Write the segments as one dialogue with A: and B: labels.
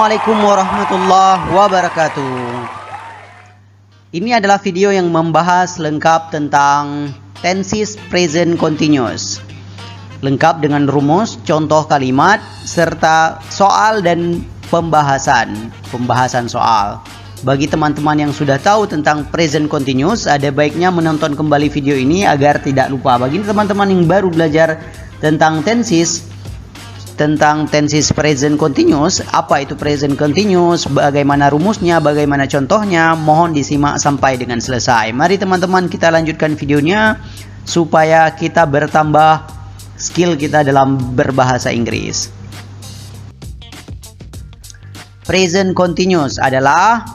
A: Assalamualaikum warahmatullahi wabarakatuh. Ini adalah video yang membahas lengkap tentang tenses present continuous, lengkap dengan rumus, contoh kalimat, serta soal dan pembahasan soal. Bagi teman-teman yang sudah tahu tentang present continuous, ada baiknya menonton kembali video ini agar tidak lupa. Bagi teman-teman yang baru belajar tentang tenses present continuous, apa itu present continuous, bagaimana rumusnya, bagaimana contohnya, mohon disimak sampai dengan selesai. Mari teman-teman kita lanjutkan videonya supaya kita bertambah skill kita dalam berbahasa Inggris. Present continuous adalah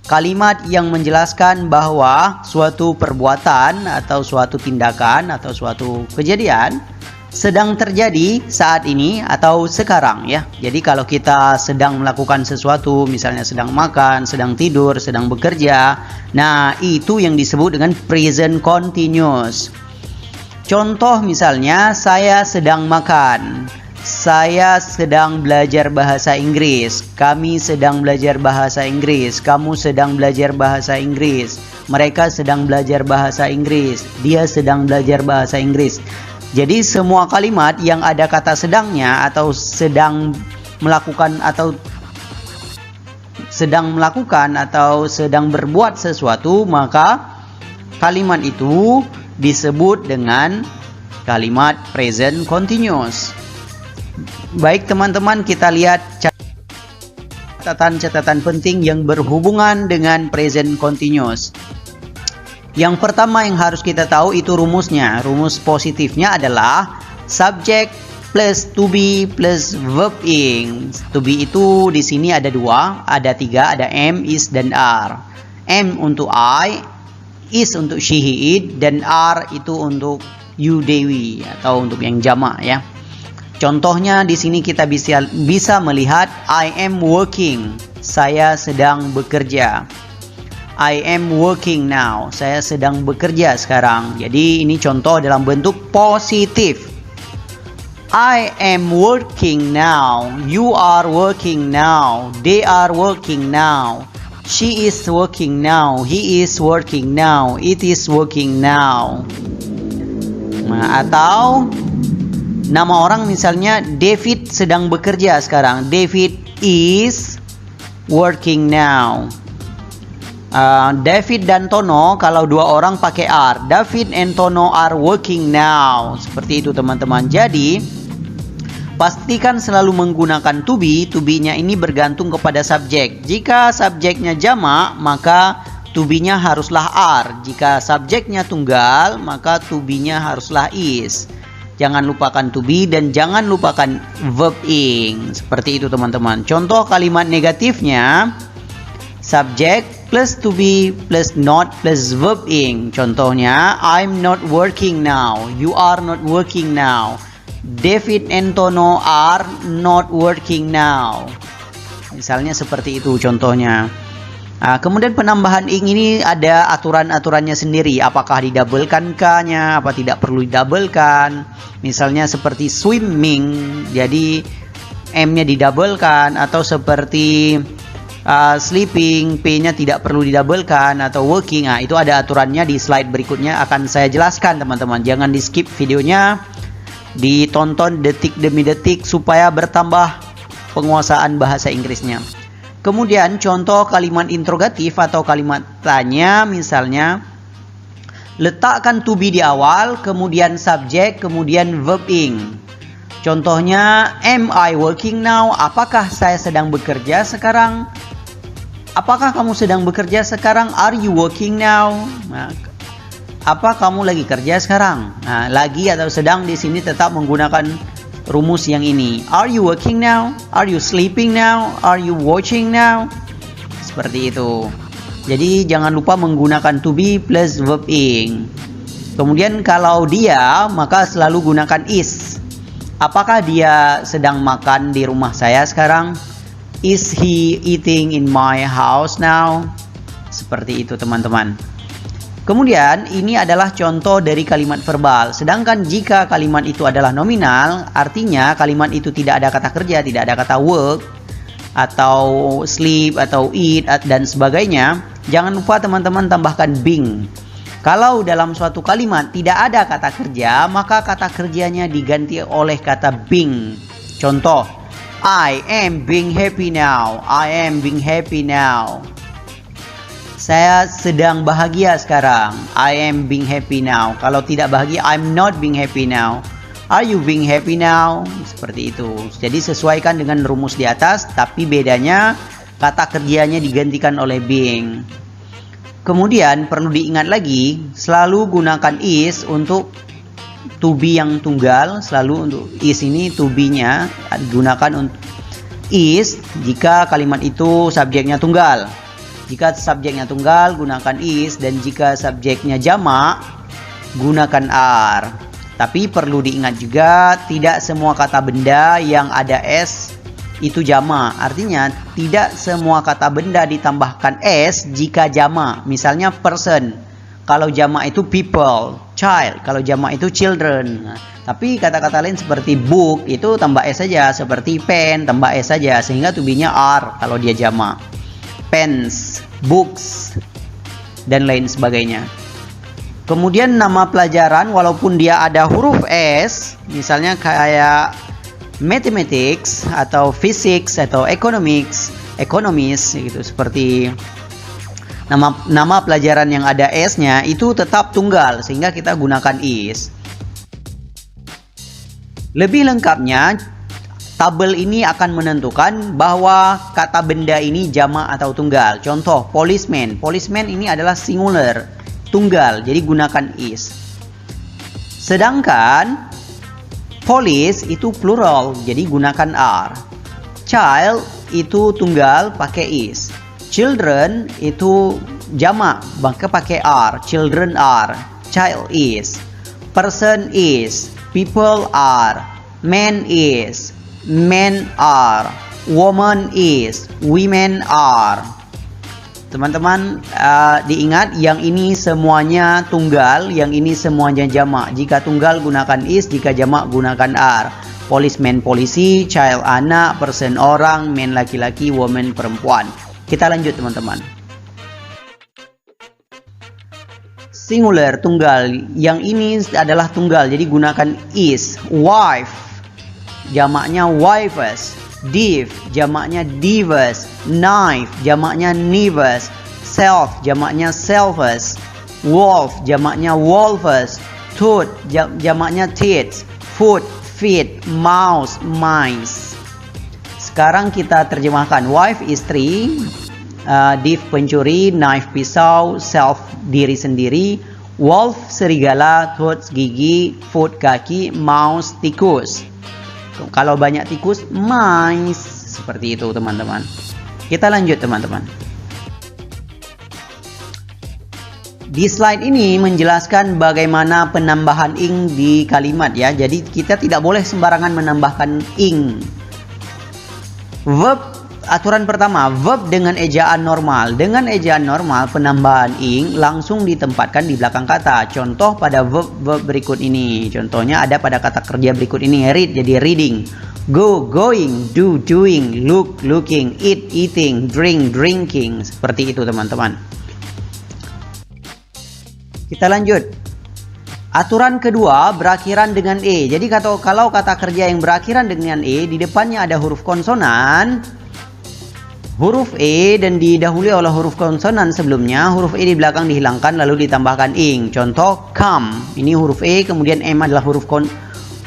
A: kalimat yang menjelaskan bahwa suatu perbuatan atau suatu tindakan atau suatu kejadian sedang terjadi saat ini atau sekarang, ya. Jadi kalau kita sedang melakukan sesuatu, misalnya sedang makan, sedang tidur, sedang bekerja, nah itu yang disebut dengan present continuous. Contoh misalnya, saya sedang makan, saya sedang belajar bahasa Inggris, kami sedang belajar bahasa Inggris, kamu sedang belajar bahasa Inggris, mereka sedang belajar bahasa Inggris, dia sedang belajar bahasa Inggris. Jadi semua kalimat yang ada kata sedangnya atau sedang melakukan atau sedang berbuat sesuatu, maka kalimat itu disebut dengan kalimat present continuous. Baik teman-teman, kita lihat catatan-catatan penting yang berhubungan dengan present continuous. Yang pertama yang harus kita tahu itu rumusnya. Rumus positifnya adalah subject plus to be plus verb ing. To be itu di sini ada dua, ada tiga, ada am, is, dan are. Am untuk I, is untuk she, he, it, dan are itu untuk you, they, we, atau untuk yang jamak, ya. Contohnya di sini kita bisa melihat I am working. Saya sedang bekerja. I am working now. Saya sedang bekerja sekarang. Jadi ini contoh dalam bentuk positif. I am working now. You are working now. They are working now. She is working now. He is working now. It is working now. Nah, atau nama orang misalnya David sedang bekerja sekarang. David is working now. David dan Tono, kalau dua orang pakai are. David and Tono are working now. Seperti itu teman-teman. Jadi pastikan selalu menggunakan to be. To be-nya ini bergantung kepada subjek. Jika subjeknya jamak, maka to be-nya haruslah are. Jika subjeknya tunggal, maka to be-nya haruslah is. Jangan lupakan to be dan jangan lupakan verb ing. Seperti itu teman-teman. Contoh kalimat negatifnya, subject plus to be plus not plus verb ing. Contohnya, I'm not working now. You are not working now. David and Tono are not working now. Misalnya seperti itu contohnya. Kemudian penambahan ing ini ada aturan-aturannya sendiri. Apakah didabelkan K-nya, apa tidak perlu didabelkan. Misalnya seperti swimming, jadi M-nya didabelkan. Atau seperti sleeping, P-nya tidak perlu didabelkan, atau working. Itu ada aturannya di slide berikutnya akan saya jelaskan teman-teman. Jangan di skip videonya, ditonton detik demi detik supaya bertambah penguasaan bahasa Inggrisnya. Kemudian contoh kalimat interrogatif atau kalimat tanya, misalnya letakkan to be di awal, kemudian subjek, kemudian verb ing. Contohnya, am I working now? Apakah saya sedang bekerja sekarang? Apakah kamu sedang bekerja sekarang? Are you working now? Nah, apa kamu lagi kerja sekarang? Nah, lagi atau sedang di sini tetap menggunakan rumus yang ini. Are you working now? Are you sleeping now? Are you watching now? Seperti itu. Jadi jangan lupa menggunakan to be plus verb ing. Kemudian kalau dia, maka selalu gunakan is. Apakah dia sedang makan di rumah saya sekarang? Is he eating in my house now? Seperti itu teman-teman. Kemudian ini adalah contoh dari kalimat verbal. Sedangkan jika kalimat itu adalah nominal, artinya kalimat itu tidak ada kata kerja, tidak ada kata work, atau sleep atau eat dan sebagainya, jangan lupa teman-teman tambahkan being. Kalau dalam suatu kalimat tidak ada kata kerja, maka kata kerjanya diganti oleh kata being. Contoh, I am being happy now. I am being happy now. Saya sedang bahagia sekarang. I am being happy now. Kalau tidak bahagia, I'm not being happy now. Are you being happy now? Seperti itu. Jadi sesuaikan dengan rumus di atas, tapi bedanya kata kerjanya digantikan oleh being. Kemudian perlu diingat lagi, selalu gunakan is untuk to be yang tunggal. Selalu untuk is ini to be-nya gunakan untuk is jika kalimat itu subjeknya tunggal. Jika subjeknya tunggal, gunakan is, dan jika subjeknya jamak, gunakan are. Tapi perlu diingat juga, tidak semua kata benda yang ada s itu jamak. Artinya, tidak semua kata benda ditambahkan s jika jamak. Misalnya person, kalau jamak itu people, child, kalau jamak itu children. Tapi kata-kata lain seperti book itu tambah s saja, seperti pen tambah s saja, sehingga to be-nya are kalau dia jamak. Pens, books, dan lain sebagainya. Kemudian nama pelajaran walaupun dia ada huruf S, misalnya kayak mathematics atau physics atau economics, gitu, seperti nama pelajaran yang ada S-nya itu tetap tunggal sehingga kita gunakan is. Lebih lengkapnya, tabel ini akan menentukan bahwa kata benda ini jamak atau tunggal. Contoh, policeman. Policeman ini adalah singular, tunggal, jadi gunakan is. Sedangkan police itu plural, jadi gunakan are. Child itu tunggal, pakai is. Children itu jamak, maka pakai are. Children are, child is. Person is, people are. Man is, men are. Woman is, women are. Teman-teman diingat, yang ini semuanya tunggal, yang ini semuanya jamak. Jika tunggal gunakan is, jika jamak gunakan are. Policeman polisi, child anak, person orang, man laki-laki, woman perempuan. Kita lanjut teman-teman. Singular tunggal, yang ini adalah tunggal, jadi gunakan is. Wife, jamaknya wives. Div, jamaknya divas. Knife, jamaknya knives. Self, jamaknya selves. Wolf, jamaknya wolves. Tooth, jamaknya teeth. Foot, feet. Mouse, mice. Sekarang kita terjemahkan. Wife, istri. Div, pencuri. Knife, pisau. Self, diri sendiri. Wolf, serigala. Tooth, gigi. Foot, kaki. Mouse, tikus. Kalau banyak tikus, mice. Seperti itu teman-teman. Kita lanjut teman-teman. Di slide ini menjelaskan bagaimana penambahan ing di kalimat ya. Jadi kita tidak boleh sembarangan menambahkan ing. Verb, aturan pertama, verb dengan ejaan normal. Dengan ejaan normal, penambahan ing langsung ditempatkan di belakang kata. Contoh pada verb berikut ini. Contohnya ada pada kata kerja berikut ini. Read jadi reading. Go, going. Do, doing. Look, looking. Eat, eating. Drink, drinking. Seperti itu teman-teman. Kita lanjut. Aturan kedua berakhiran dengan e. Jadi kalau kata kerja yang berakhiran dengan e, di depannya ada huruf konsonan, huruf E, dan didahului oleh huruf konsonan sebelumnya, huruf E di belakang dihilangkan lalu ditambahkan ing. Contoh, come. Ini huruf E, kemudian M adalah huruf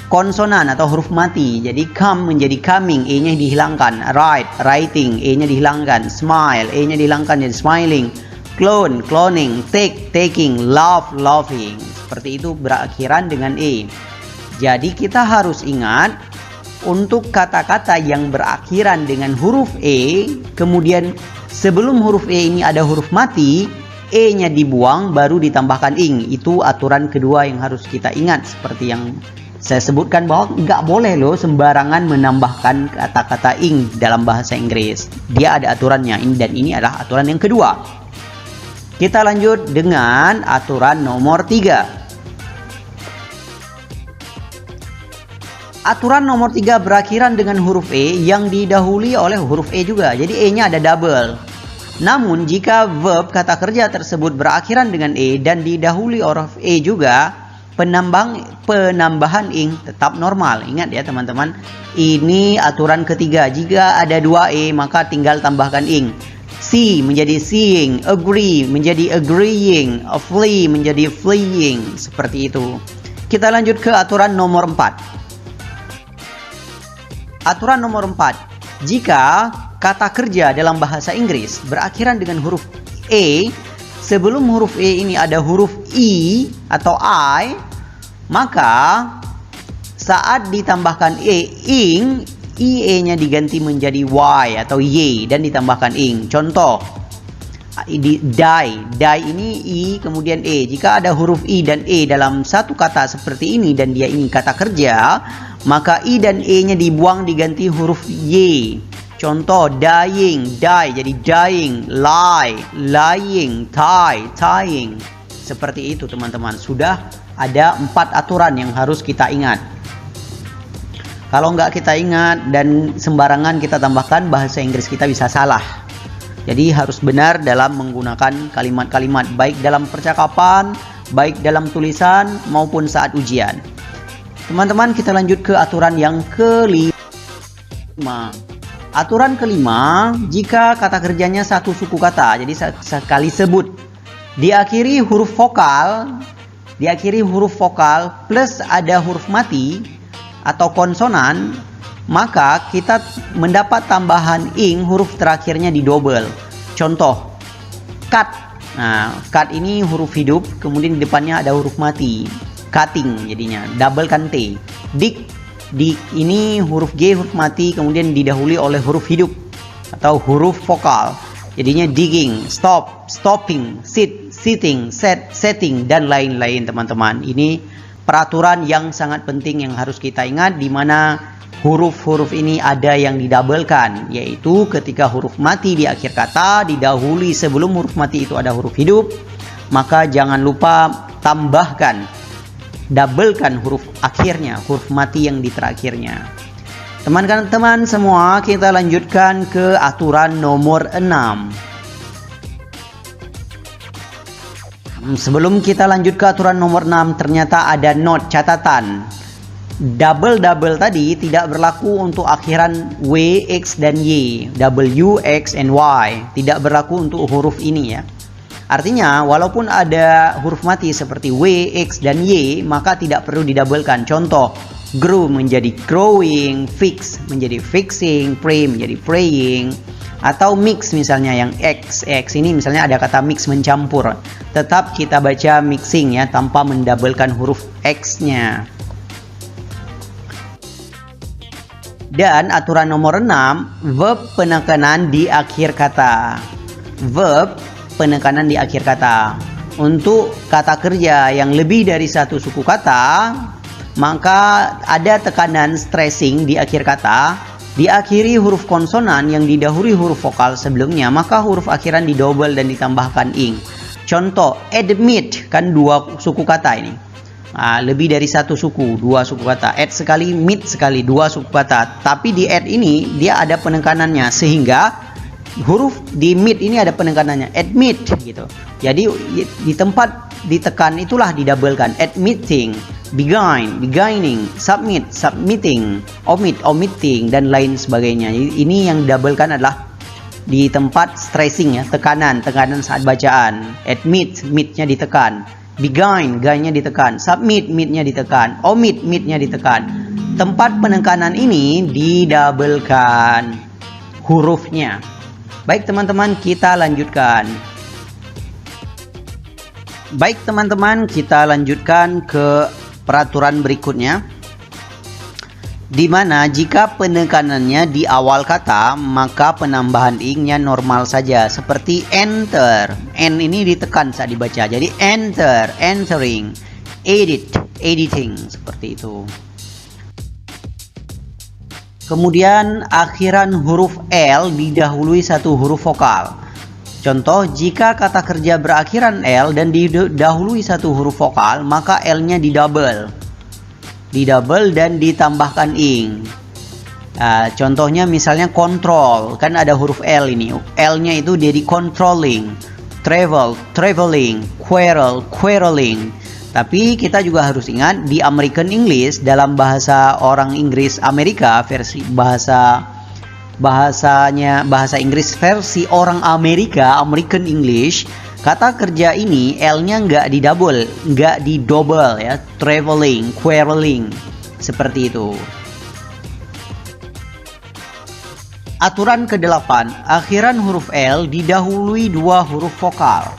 A: konsonan atau huruf mati. Jadi come menjadi coming, E-nya dihilangkan. Write, writing, E-nya dihilangkan. Smile, E-nya dihilangkan jadi smiling. Clone, cloning. Take, taking. Laugh, laughing. Seperti itu berakhiran dengan E. Jadi kita harus ingat, untuk kata-kata yang berakhiran dengan huruf E, kemudian sebelum huruf E ini ada huruf mati, E-nya dibuang baru ditambahkan ing. Itu aturan kedua yang harus kita ingat. Seperti yang saya sebutkan bahwa nggak boleh loh sembarangan menambahkan kata-kata ing dalam bahasa Inggris. Dia ada aturannya, dan ini adalah aturan yang kedua. Kita lanjut dengan aturan nomor 3. Aturan nomor 3 berakhiran dengan huruf E yang didahului oleh huruf E juga. Jadi E-nya ada double. Namun jika verb kata kerja tersebut berakhiran dengan E dan didahului huruf E juga, penambahan ing tetap normal. Ingat ya teman-teman. Ini aturan ketiga. Jika ada 2 E maka tinggal tambahkan ing. See menjadi seeing, agree menjadi agreeing, flee menjadi fleeing. Seperti itu. Kita lanjut ke aturan nomor 4. Aturan nomor 4. Jika kata kerja dalam bahasa Inggris berakhiran dengan huruf E, sebelum huruf E ini ada huruf I atau I, maka saat ditambahkan E, ing, IE-nya diganti menjadi Y atau Y dan ditambahkan ing. Contoh, die ini I kemudian E. Jika ada huruf I dan E dalam satu kata seperti ini dan dia ini kata kerja, maka I dan E-nya dibuang diganti huruf Y. Contoh, dying, die jadi dying, lie, lying, tie, tying. Seperti itu teman-teman. Sudah ada 4 aturan yang harus kita ingat. Kalau nggak kita ingat dan sembarangan kita tambahkan, bahasa Inggris kita bisa salah. Jadi harus benar dalam menggunakan kalimat-kalimat, baik dalam percakapan, baik dalam tulisan, maupun saat ujian. Teman-teman, kita lanjut ke aturan yang kelima. Aturan kelima, jika kata kerjanya satu suku kata, jadi sekali sebut, diakhiri huruf vokal plus ada huruf mati atau konsonan, maka kita mendapat tambahan ing, huruf terakhirnya di double. Contoh, cut. Nah, cut ini huruf hidup, kemudian di depannya ada huruf mati. Cutting jadinya, double kan T. Dig ini huruf G, huruf mati, kemudian didahului oleh huruf hidup atau huruf vokal. Jadinya digging, stop, stopping, sit, sitting, setting, dan lain-lain teman-teman. Ini peraturan yang sangat penting yang harus kita ingat, di mana huruf-huruf ini ada yang didabelkan, yaitu ketika huruf mati di akhir kata didahului sebelum huruf mati itu ada huruf hidup, maka jangan lupa tambahkan, doublekan huruf akhirnya, huruf mati yang di terakhirnya. Teman-teman semua, kita lanjutkan ke aturan nomor 6. Sebelum kita lanjut ke aturan nomor 6, ternyata ada note, catatan. Double tadi tidak berlaku untuk akhiran W, X, dan Y. W, X, and Y. Tidak berlaku untuk huruf ini ya. Artinya, walaupun ada huruf mati seperti W, X, dan Y, maka tidak perlu didabelkan. Contoh, grow menjadi growing, fix menjadi fixing, pray menjadi praying, atau mix misalnya yang X ini misalnya ada kata mix, mencampur. Tetap kita baca mixing ya, tanpa mendabelkan huruf X-nya. Dan aturan nomor 6, verb penekanan di akhir kata. Verb penekanan di akhir kata. Untuk kata kerja yang lebih dari satu suku kata, maka ada tekanan stressing di akhir kata. Diakhiri huruf konsonan yang didahului huruf vokal sebelumnya, maka huruf akhiran didouble dan ditambahkan ing. Contoh, admit, kan 2 suku kata ini. Lebih dari satu suku, 2 suku kata. Add sekali, meet sekali, 2 suku kata. Tapi di add ini dia ada penekanannya, sehingga huruf di meet ini ada penekanannya, admit gitu. Jadi di tempat ditekan itulah didabelkan. Admitting, beginning, submit, submitting, omit, omitting, dan lain sebagainya. Ini yang didabelkan adalah di tempat stressing ya, tekanan saat bacaan. Admit, meet-nya ditekan. Begin, nya ditekan. Submit, meet-nya ditekan. Omit, meet-nya ditekan. Tempat penekanan ini didabelkan hurufnya. Baik teman-teman, kita lanjutkan. Ke peraturan berikutnya, di mana jika penekanannya di awal kata, maka penambahan ing-nya normal saja, seperti enter. N ini ditekan saat dibaca, jadi enter, entering, edit, editing, seperti itu. Kemudian akhiran huruf L didahului satu huruf vokal. Contoh, jika kata kerja berakhiran L dan didahului satu huruf vokal, maka L-nya didouble. didouble dan ditambahkan ing. Contohnya misalnya control, kan ada huruf L ini. L-nya itu jadi controlling, travel, traveling, quarrel, quarreling. Tapi kita juga harus ingat di American English, dalam bahasa orang Inggris Amerika, versi bahasa Inggris versi orang Amerika, American English, kata kerja ini L-nya nggak didouble ya, traveling, quarreling, seperti itu. Aturan ke-8, akhiran huruf L didahului dua huruf vokal.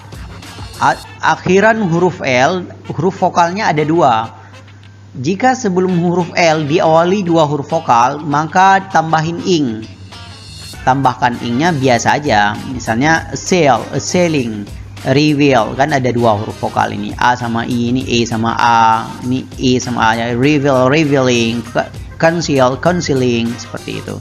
A: Akhiran huruf L, huruf vokalnya ada dua. Jika sebelum huruf L diawali dua huruf vokal, maka tambahin ing. Tambahkan ingnya biasa aja. Misalnya sale, selling, reveal, kan ada dua huruf vokal ini. A sama I, ini E sama A, ini E sama A. Reveal, revealing, conceal, concealing, seperti itu.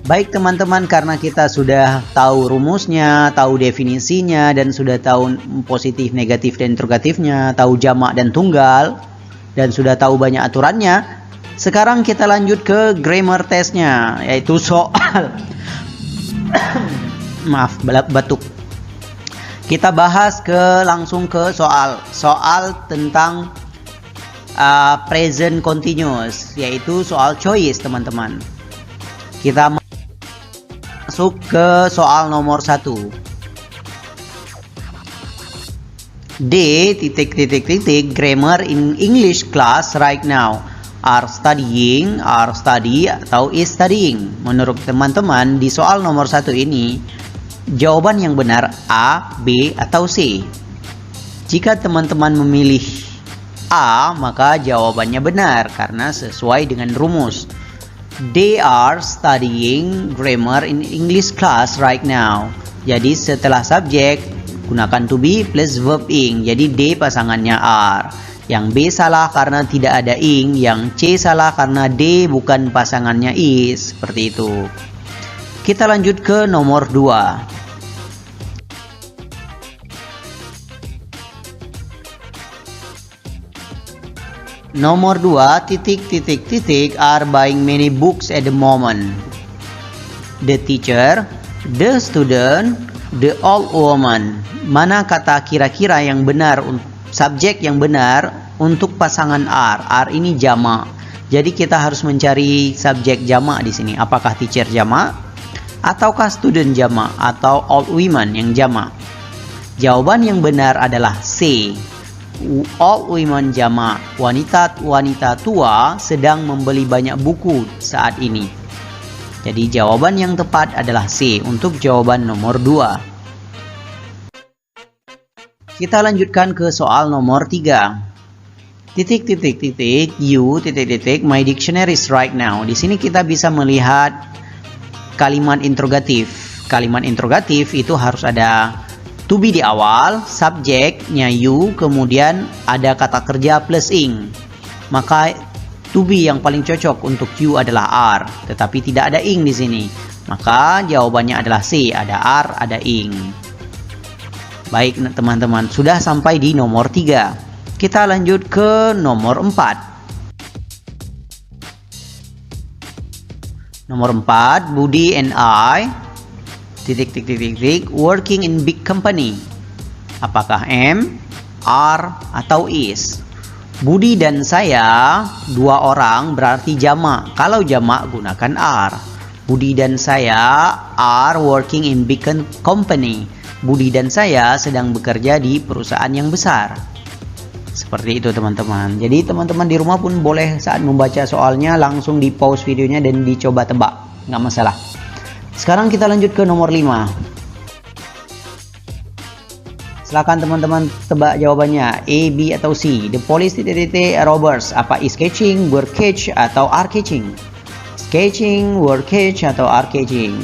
A: Baik teman-teman, karena kita sudah tahu rumusnya, tahu definisinya, dan sudah tahu positif, negatif, dan interrogatifnya, tahu jamak dan tunggal, dan sudah tahu banyak aturannya, sekarang kita lanjut ke grammar testnya, yaitu soal maaf, batuk. Kita bahas langsung ke soal tentang present continuous, yaitu soal choice teman-teman. Kita masuk ke soal nomor 1. D grammar in English class right now. Are studying, are study, atau is studying. Menurut teman-teman di soal nomor 1 ini, jawaban yang benar A, B, atau C. Jika teman-teman memilih A, maka jawabannya benar karena sesuai dengan rumus. They are studying grammar in English class right now. Jadi setelah subjek gunakan to be plus verb ing. Jadi D pasangannya are. Yang B salah karena tidak ada ing. Yang C salah karena D bukan pasangannya is. Seperti itu. Kita lanjut ke nomor 2. Nomor 2, are buying many books at the moment. The teacher, the student, the old woman. Mana kata kira-kira yang benar, subjek yang benar untuk pasangan are? Are ini jamak. Jadi kita harus mencari subjek jamak di sini. Apakah teacher jamak? Ataukah student jamak? Atau old woman yang jamak? Jawaban yang benar adalah C. Old women jamak. Wanita tua sedang membeli banyak buku saat ini. Jadi jawaban yang tepat adalah C untuk jawaban nomor 2. Kita lanjutkan ke soal nomor 3. My dictionary is right now. Di sini kita bisa melihat kalimat interrogatif. Kalimat interrogatif itu harus ada to be di awal, subjeknya you, kemudian ada kata kerja plus ing. Maka to be yang paling cocok untuk you adalah are, tetapi tidak ada ing di sini. Maka jawabannya adalah C, ada are, ada ing. Baik teman-teman, sudah sampai di nomor 3. Kita lanjut ke nomor 4. Nomor 4, Budi and I working in big company. Apakah am, are, atau is? Budi dan saya, dua orang berarti jamak. Kalau jamak gunakan are. Budi dan saya are working in big company. Budi dan saya sedang bekerja di perusahaan yang besar. Seperti itu teman-teman. Jadi teman-teman di rumah pun boleh saat membaca soalnya langsung di pause videonya dan dicoba tebak. Nggak masalah. Sekarang kita lanjut ke nomor 5. Silakan teman-teman tebak jawabannya, A, B, atau C. The police robbers. Apa is catching, were catch, atau are catching? Catching, were catch, atau are catching?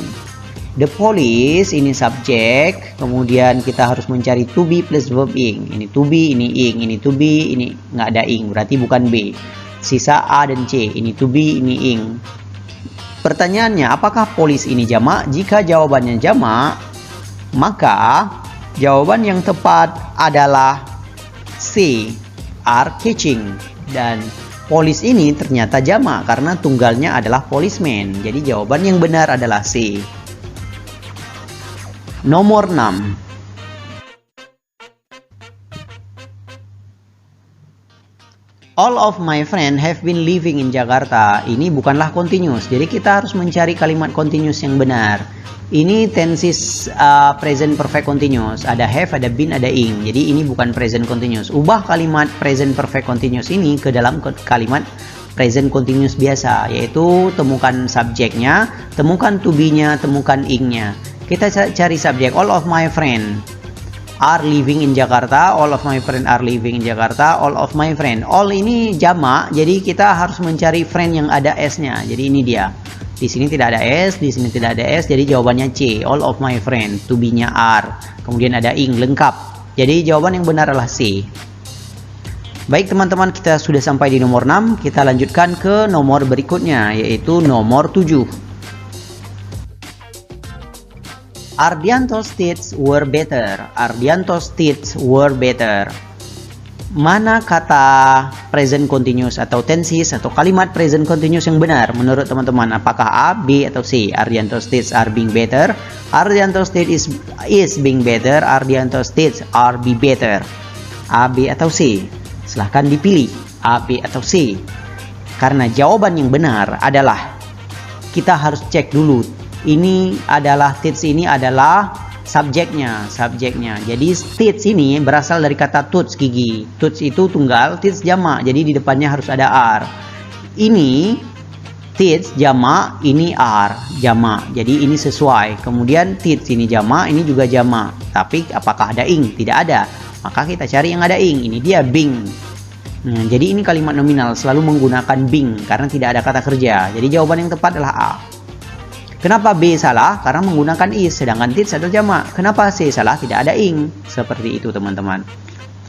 A: The police ini subjek, kemudian kita harus mencari to be plus verb ing. Ini to be, ini ing, ini to be, ini nggak ada ing, berarti bukan B. Sisa A dan C, ini to be, ini ing. Pertanyaannya, apakah polis ini jamak? Jika jawabannya jamak, maka jawaban yang tepat adalah C. are catching. Dan police ini ternyata jamak karena tunggalnya adalah policeman. Jadi jawaban yang benar adalah C. Nomor 6. All of my friends have been living in Jakarta. Ini bukanlah continuous. Jadi kita harus mencari kalimat continuous yang benar. Ini tenses present perfect continuous. Ada have, ada been, ada ing. Jadi ini bukan present continuous. Ubah kalimat present perfect continuous ini ke dalam kalimat present continuous biasa, yaitu temukan subjeknya, temukan to be-nya, temukan ing-nya. Kita cari subjek. All of my friends are living in Jakarta. All of my friends are living in Jakarta. All of my friends. All ini jamak, jadi kita harus mencari friend yang ada s-nya. Jadi ini dia. Di sini tidak ada s, di sini tidak ada s. Jadi jawabannya C. All of my friends. To be-nya are. Kemudian ada ing, lengkap. Jadi jawaban yang benar adalah C. Baik teman-teman, kita sudah sampai di nomor 6. Kita lanjutkan ke nomor berikutnya, yaitu nomor 7. Ardianto's teeth were better. Ardianto's teeth were better. Mana kata present continuous atau tenses atau kalimat present continuous yang benar menurut teman-teman? Apakah A, B, atau C? Ardianto's teeth are being better. Ardianto's teeth is being better. Ardianto's teeth are be better. A, B, atau C? Silahkan dipilih A, B, atau C. Karena jawaban yang benar adalah kita harus cek dulu. Ini adalah teeth, ini adalah subjeknya. Jadi teeth ini berasal dari kata tooth, gigi. Tooth itu tunggal, teeth jamak. Jadi di depannya harus ada r. Ini teeth jamak, ini r jamak. Jadi ini sesuai. Kemudian teeth ini jamak, ini juga jamak. Tapi apakah ada ing? Tidak ada. Maka kita cari yang ada ing. Ini dia being. Nah, jadi ini kalimat nominal selalu menggunakan being karena tidak ada kata kerja. Jadi jawaban yang tepat adalah A. Kenapa B salah? Karena menggunakan is, sedangkan teeth adalah jamak. Kenapa C salah? Tidak ada ing. Seperti itu teman-teman.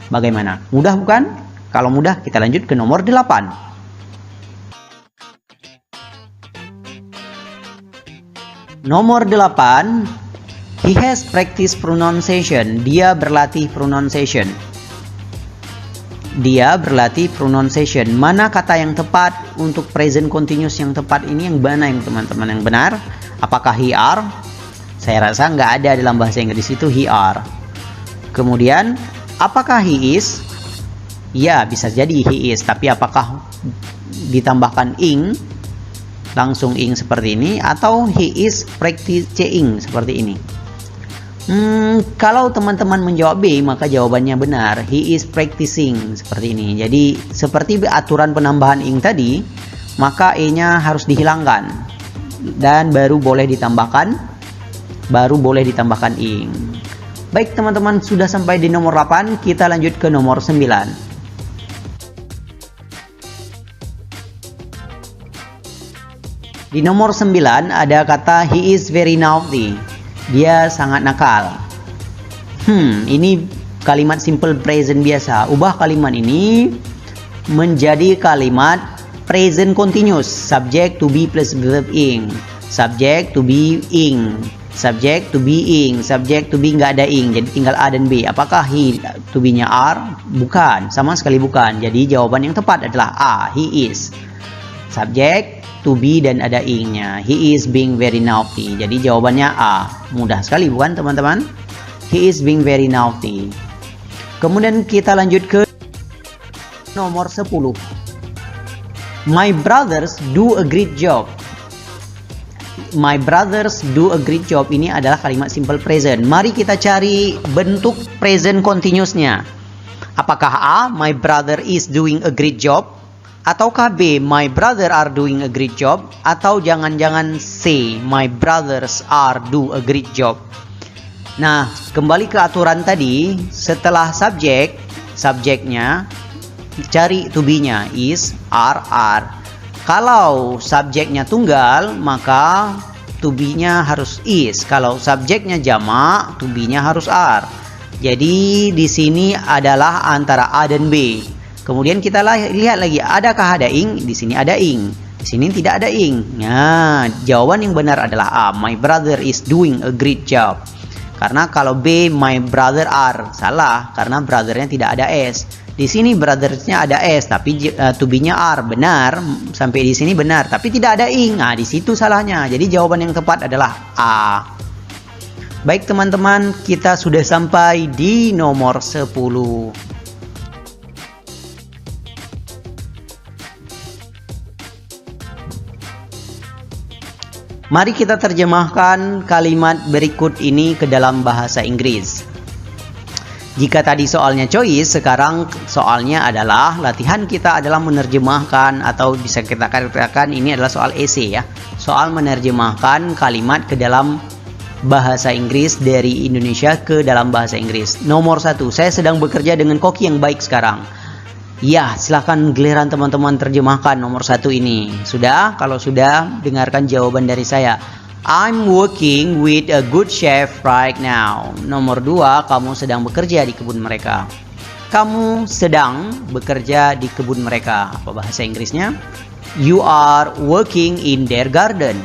A: Bagaimana? Mudah bukan? Kalau mudah, kita lanjut ke nomor 8. Nomor 8. He has practiced pronunciation. Dia berlatih pronunciation. Dia berlatih pronunciation. Mana kata yang tepat untuk present continuous yang tepat ini? Yang mana yang teman-teman yang benar? Apakah he are? Saya rasa nggak ada dalam bahasa Inggris itu he are. Kemudian apakah he is? Ya, bisa jadi he is. Tapi apakah ditambahkan ing? Langsung ing seperti ini. Atau he is practicing seperti ini? Kalau teman-teman menjawab B, maka jawabannya benar. He is practicing seperti ini. Jadi seperti aturan penambahan ing tadi, maka e-nya harus dihilangkan dan baru boleh ditambahkan ing. Baik teman-teman, sudah sampai di nomor 8. Kita lanjut ke nomor 9. Di nomor 9 ada kata he is very naughty. Dia sangat nakal. Ini kalimat simple present biasa. Ubah kalimat ini menjadi kalimat present continuous. Subject to be plus verb ing. Subject to be ing. Subject to be ing. Subject to be nggak ada ing. Jadi tinggal A dan B. Apakah he to be-nya are? Bukan. Sama sekali bukan. Jadi jawaban yang tepat adalah A. He is. Subject to be dan ada ing-nya. He is being very naughty. Jadi jawabannya A. Mudah sekali bukan teman-teman? He is being very naughty. Kemudian kita lanjut ke nomor 10. My brothers do a great job. My brothers do a great job. Ini adalah kalimat simple present. Mari kita cari bentuk present continuous-nya. Apakah A, my brother is doing a great job? Ataukah B, my brother are doing a great job? Atau jangan-jangan C, my brothers are do a great job? Nah, kembali ke aturan tadi, setelah subjeknya, cari to be-nya, is, are. Kalau subjeknya tunggal, maka to be-nya harus is. Kalau subjeknya jamak, to be-nya harus are. Jadi di sini adalah antara A dan B. Kemudian kita lihat lagi, adakah ada ing? Di sini ada ing. Di sini tidak ada ing. Nah, jawaban yang benar adalah A. My brother is doing a great job. Karena kalau B, my brother are, salah karena brothernya tidak ada S. Di sini brothersnya ada S, tapi to be-nya are, benar. Sampai di sini benar, tapi tidak ada ing. Nah, di situ salahnya. Jadi jawaban yang tepat adalah A. Baik teman-teman, kita sudah sampai di nomor 10. Mari kita terjemahkan kalimat berikut ini ke dalam bahasa Inggris. Jika tadi soalnya choice, sekarang soalnya adalah latihan kita adalah menerjemahkan, atau bisa kita katakan ini adalah soal essay ya. Soal menerjemahkan kalimat ke dalam bahasa Inggris dari Indonesia ke dalam bahasa Inggris. Nomor 1, saya sedang bekerja dengan koki yang baik sekarang. Ya, silahkan giliran teman-teman terjemahkan nomor 1 ini. Sudah? Kalau sudah, dengarkan jawaban dari saya. I'm working with a good chef right now. Nomor 2, kamu sedang bekerja di kebun mereka. Kamu sedang bekerja di kebun mereka. Apa bahasa Inggrisnya? You are working in their garden.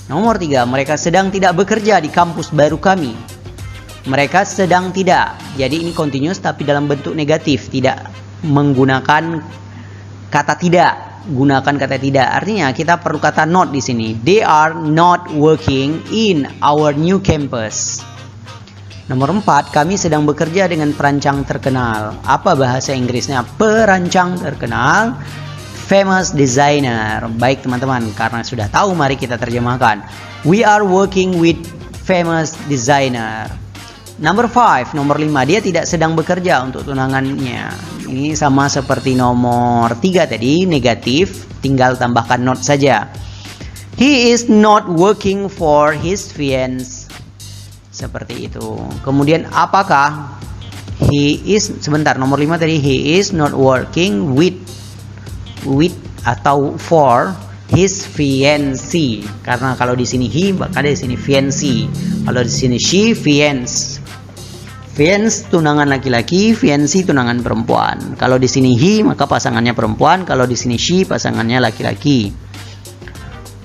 A: Nomor 3, mereka sedang tidak bekerja di kampus baru kami. Mereka sedang tidak. Jadi ini continuous tapi dalam bentuk negatif, tidak menggunakan kata tidak. Gunakan kata tidak. Artinya kita perlu kata not di sini. They are not working in our new campus. Nomor 4, kami sedang bekerja dengan perancang terkenal. Apa bahasa Inggrisnya? Perancang terkenal, famous designer. Baik teman-teman, karena sudah tahu, mari kita terjemahkan. We are working with famous designer. Nomor 5, nomor 5, dia tidak sedang bekerja untuk tunangannya. Ini sama seperti nomor 3 tadi, negatif, tinggal tambahkan not saja. He is not working for his fiancée. Seperti itu. Kemudian apakah he is, sebentar, nomor 5 tadi, he is not working with atau for his fiancée. Karena kalau di sini he, maka di sini fiancée. Kalau di sini she, fiancé. Fiancé tunangan laki-laki, fiancée tunangan perempuan. Kalau di sini he, maka pasangannya perempuan. Kalau di sini she, pasangannya laki-laki.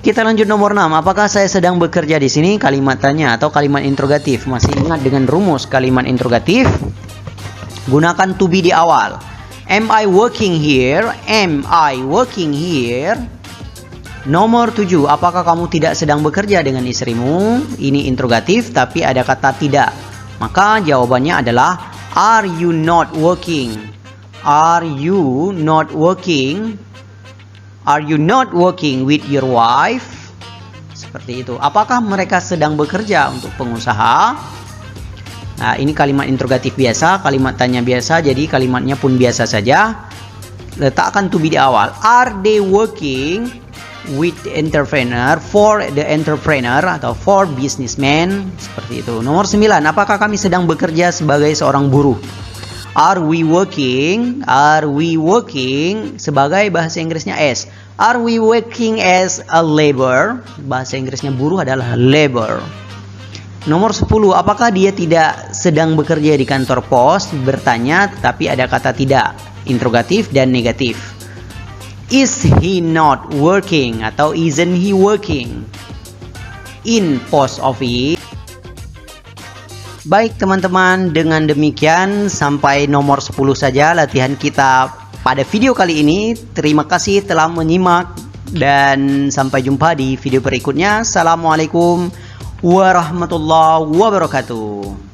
A: Kita lanjut nomor 6. Apakah saya sedang bekerja di sini? Kalimat tanya atau kalimat interrogatif. Masih ingat dengan rumus kalimat interrogatif? Gunakan to be di awal. Am I working here? Am I working here? Nomor 7. Apakah kamu tidak sedang bekerja dengan istrimu? Ini interrogatif tapi ada kata tidak. Maka jawabannya adalah are you not working? Are you not working? Are you not working with your wife? Seperti itu. Apakah mereka sedang bekerja untuk pengusaha? Nah, ini kalimat interrogatif biasa, kalimat tanya biasa, jadi kalimatnya pun biasa saja. Letakkan to be di awal. Are they working with the entrepreneur, for the entrepreneur atau for businessman, seperti itu. Nomor 9, apakah kami sedang bekerja sebagai seorang buruh? Are we working sebagai bahasa Inggrisnya as. Are we working as a labor? Bahasa Inggrisnya buruh adalah labor. Nomor 10, apakah dia tidak sedang bekerja di kantor pos? Bertanya tapi ada kata tidak, interrogatif dan negatif. Is he not working atau isn't he working in post office? Baik teman-teman, dengan demikian sampai nomor 10 saja latihan kita pada video kali ini. Terima kasih telah menyimak dan sampai jumpa di video berikutnya. Assalamualaikum warahmatullahi wabarakatuh.